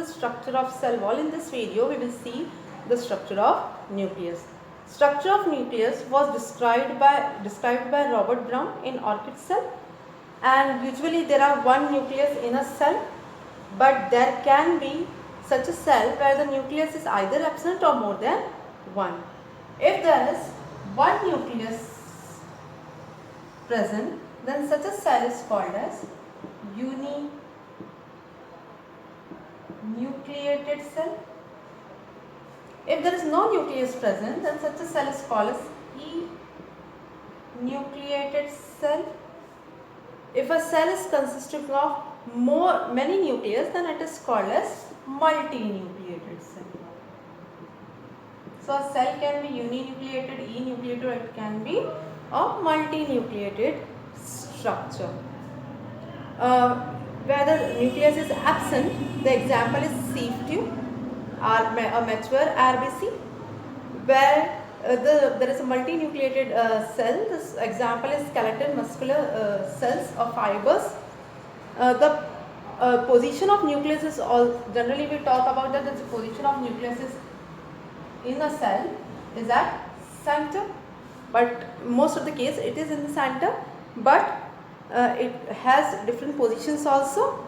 the structure of cell wall. In this video we will see the structure of nucleus. Structure of nucleus was described by Robert Brown in orchid cell, and usually there are one nucleus in a cell, but there can be such a cell where the nucleus is either absent or more than one. If there is one nucleus present, then such a cell is called as uninucleated cell. If there is no nucleus present, then such a cell is called as enucleated cell. If a cell is consisting of many nucleus, then it is called as multinucleated cell. So a cell can be uninucleated, enucleated, or it can be a multinucleated structure. Where the nucleus is absent, the example is sieve tube or a mature RBC, where there is a multinucleated cell. This example is skeletal muscular cells or fibers. The position of nucleus is generally we talk about that the position of nucleus is in a cell is at center, but most of the case it is in the center, but it has different positions also.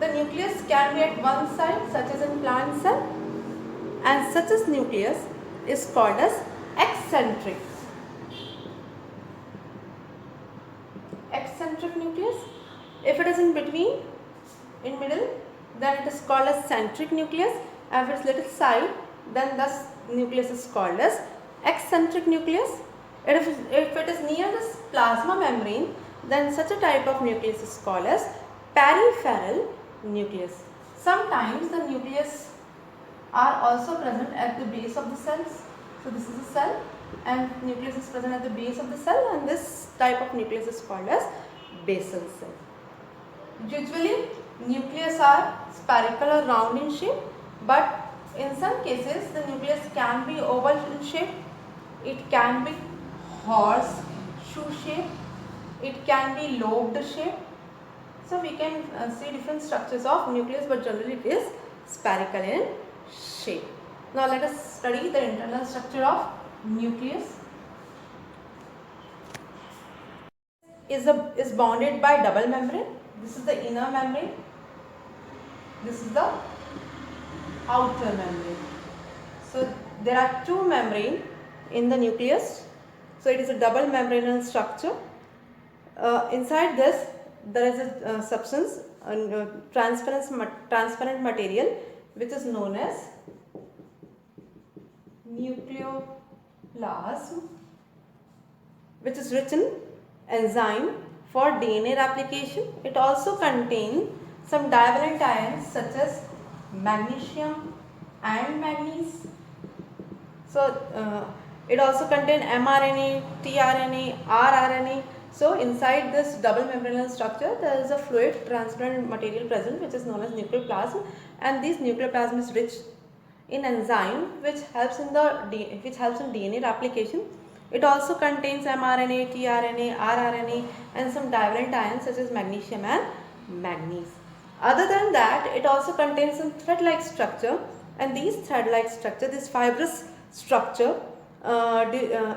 The nucleus can be at one side, such as in plant cell, and such as nucleus is called as eccentric. Eccentric nucleus. If it is in between, in middle, then it is called as centric nucleus. And if it is little side, then thus nucleus is called as eccentric nucleus. If it is near this plasma membrane, then such a type of nucleus is called as peripheral nucleus. Sometimes the nucleus are also present at the base of the cells. So this is a cell and nucleus is present at the base of the cell, and this type of nucleus is called as basal cell. Usually nucleus are spherical or round in shape, but in some cases the nucleus can be oval in shape, it can be horseshoe shape, it can be lobed shape. So we can see different structures of nucleus, but generally it is spherical in shape. Now let us study the internal structure of nucleus. Is bounded by double membrane. This is the inner membrane, this is the outer membrane. So there are two membranes in the nucleus. So it is a double membranous structure. Inside this there is a substance, transparent material, which is known as nucleoplasm, which is rich in enzyme for DNA replication. It also contains some divalent ions such as magnesium and manganese. So it also contains mRNA, tRNA, rRNA. So inside this double membranous structure there is a fluid transparent material present, which is known as nucleoplasm, and this nucleoplasm is rich in enzyme which helps in DNA replication. It also contains mRNA, tRNA, rRNA, and some divalent ions such as magnesium and manganese. Other than that, it also contains some thread-like structure, and these thread-like structure, this fibrous structure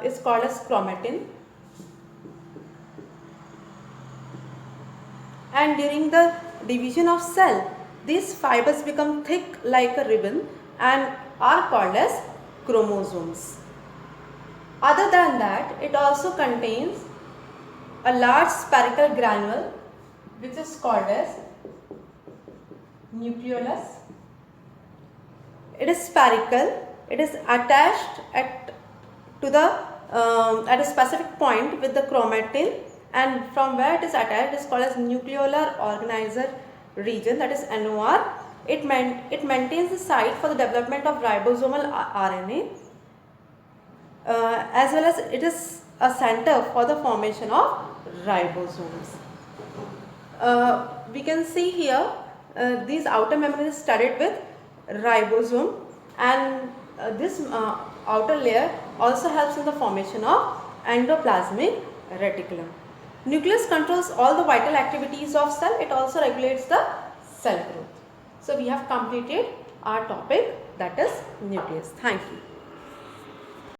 is called as chromatin. And during the division of cell, these fibers become thick like a ribbon and are called as chromosomes. Other than that, it also contains a large spherical granule which is called as nucleolus. It is spherical. It is attached at a specific point with the chromatin, and from where it is attached it is called as nucleolar organizer region, that is NOR. It maintains the site for the development of ribosomal RNA, as well as it is a center for the formation of ribosomes. We can see here these outer membrane is studded with ribosome, and this outer layer also helps in the formation of endoplasmic reticulum. Nucleus controls all the vital activities of cell. It also regulates the cell growth. So we have completed our topic, that is nucleus. Thank you.